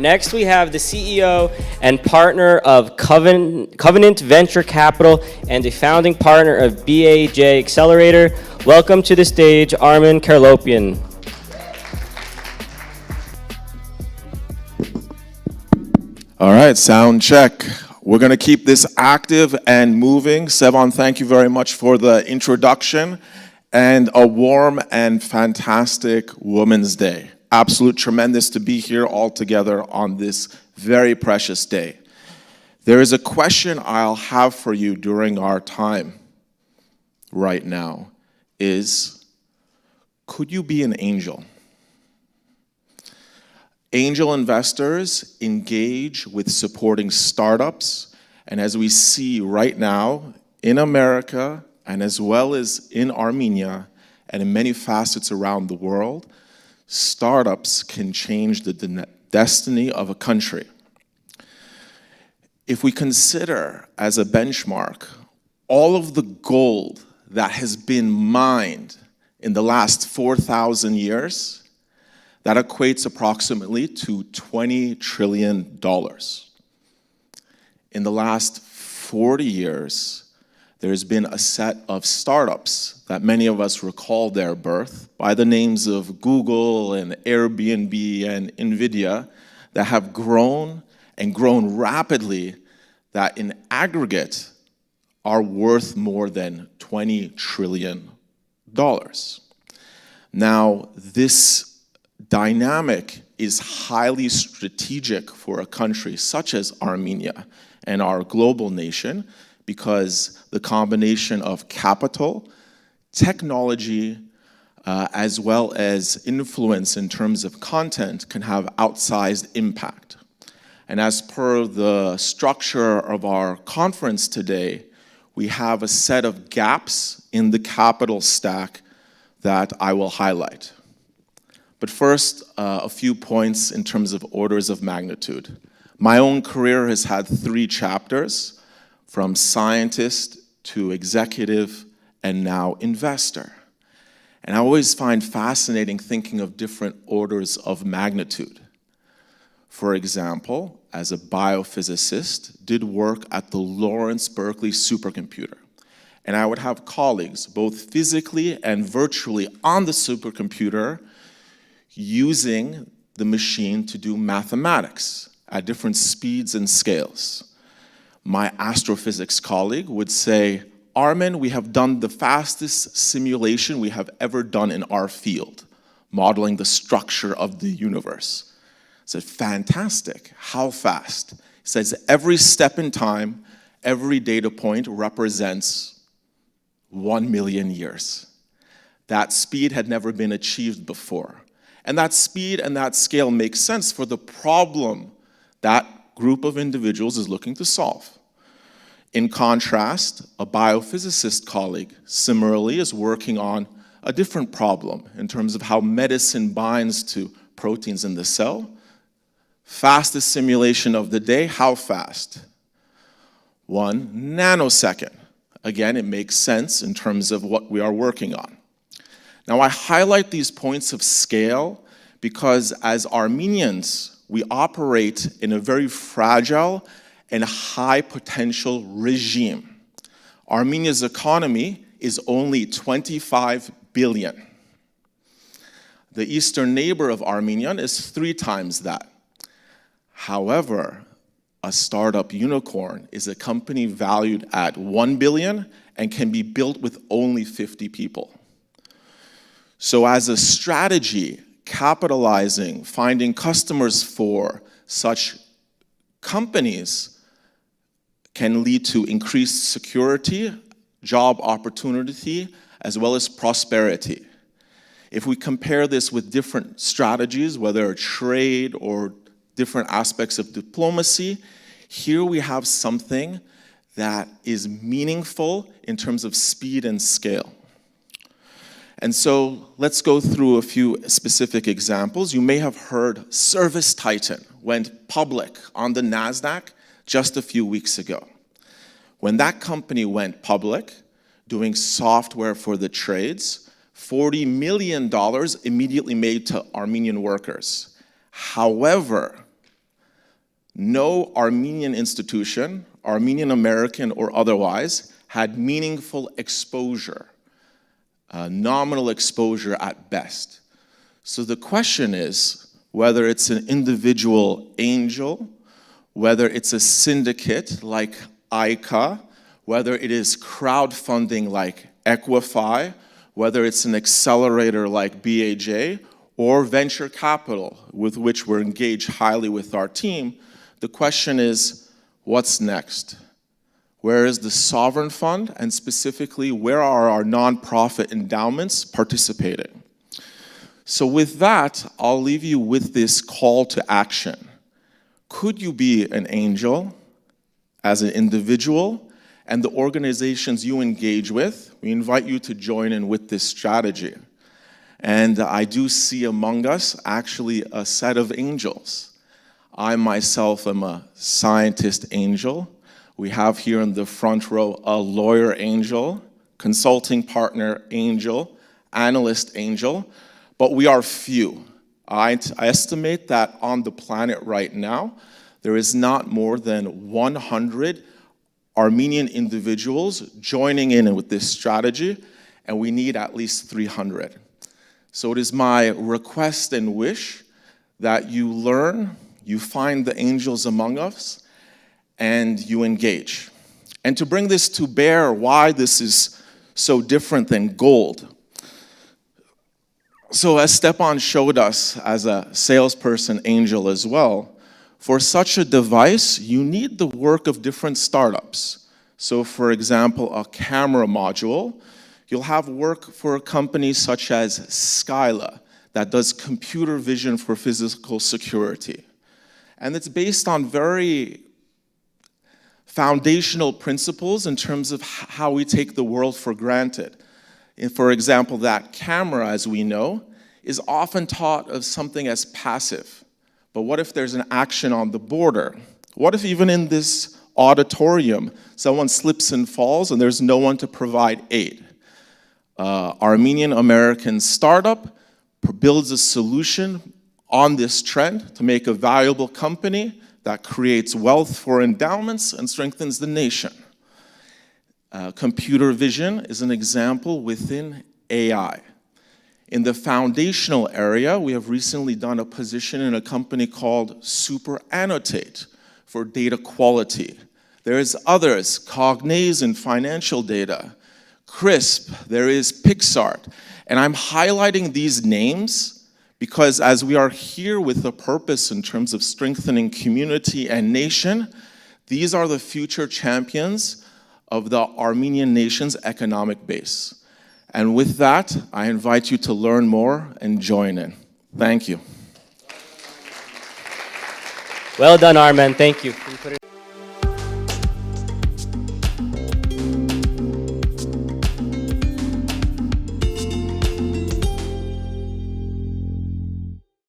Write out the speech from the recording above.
Next, we have the CEO and partner of Covenant Venture Capital and a founding partner of BAJ Accelerator. Welcome to the stage, Armen Kherlopian. All right, sound check. We're going to keep this active and moving. Sevan, thank you very much for the introduction and a warm and fantastic Women's Day. Absolute tremendous to be here all together on this very precious day. There is a question I'll have for you during our time right now is, could you be an angel? Angel investors engage with supporting startups, and as we see right now in America, and as well as in Armenia, and in many facets around the world, startups can change the destiny of a country. If we consider as a benchmark all of the gold that has been mined in the last 4,000 years, that equates approximately to $20 trillion. In the last 40 years, there's been a set of startups that many of us recall their birth by the names of Google and Airbnb and NVIDIA that have grown and grown rapidly, that in aggregate are worth more than $20 trillion. Now, this dynamic is highly strategic for a country such as Armenia and our global nation, because the combination of capital, technology, as well as influence in terms of content can have outsized impact. And as per the structure of our conference today, we have a set of gaps in the capital stack that I will highlight. But first, a few points in terms of orders of magnitude. My own career has had 3 chapters, from scientist to executive and now investor. And I always find fascinating thinking of different orders of magnitude. For example, as a biophysicist, did work at the Lawrence Berkeley supercomputer. And I would have colleagues, both physically and virtually, on the supercomputer, using the machine to do mathematics at different speeds and scales. My astrophysics colleague would say, Armen, we have done the fastest simulation we have ever done in our field, modeling the structure of the universe. I said, fantastic, how fast? He says, every step in time, every data point represents 1 million years. That speed had never been achieved before. And that speed and that scale makes sense for the problem that group of individuals is looking to solve. In contrast, a biophysicist colleague similarly is working on a different problem in terms of how medicine binds to proteins in the cell. Fastest simulation of the day, how fast? 1 nanosecond. Again, it makes sense in terms of what we are working on. Now, I highlight these points of scale because as Armenians, we operate in a very fragile and high potential regime. Armenia's economy is only 25 billion. The eastern neighbor of Armenia is 3 times that. However, a startup unicorn is a company valued at 1 billion and can be built with only 50 people. So as a strategy, capitalizing, finding customers for such companies can lead to increased security, job opportunity, as well as prosperity. If we compare this with different strategies, whether trade or different aspects of diplomacy, here we have something that is meaningful in terms of speed and scale. And so let's go through a few specific examples. You may have heard ServiceTitan went public on the NASDAQ just a few weeks ago. When that company went public, doing software for the trades, $40 million immediately made to Armenian workers. However, no Armenian institution, Armenian American or otherwise, had meaningful exposure, nominal exposure at best. So the question is whether it's an individual angel, whether it's a syndicate like ICA, whether it is crowdfunding like Equify, whether it's an accelerator like BAJ, or venture capital with which we're engaged highly with our team, the question is, what's next? Where is the sovereign fund, and specifically, where are our nonprofit endowments participating? So with that, I'll leave you with this call to action. Could you be an angel as an individual? And the organizations you engage with, we invite you to join in with this strategy. And I do see among us actually a set of angels. I myself am a scientist angel. We have here in the front row a lawyer angel, consulting partner angel, analyst angel, but we are few. I estimate that on the planet right now, there is not more than 100 Armenian individuals joining in with this strategy, and we need at least 300. So it is my request and wish that you learn, you find the angels among us, and you engage. And to bring this to bear, why this is so different than gold. So as Stepan showed us as a salesperson angel as well, for such a device, you need the work of different startups. So for example, a camera module, you'll have work for companies such as Skyla that does computer vision for physical security. And it's based on very foundational principles in terms of how we take the world for granted. For example, that camera, as we know, is often thought of something as passive. But what if there's an action on the border? What if even in this auditorium, someone slips and falls and there's no one to provide aid? Armenian American startup builds a solution on this trend to make a valuable company that creates wealth for endowments and strengthens the nation. Computer vision is an example within AI. In the foundational area, we have recently done a position in a company called Super Annotate for data quality. There's others, Cognaze in financial data, Crisp, there is PixArt. And I'm highlighting these names because as we are here with a purpose in terms of strengthening community and nation, these are the future champions of the Armenian nation's economic base. And with that, I invite you to learn more and join in. Thank you. Well done, Armen. Thank you.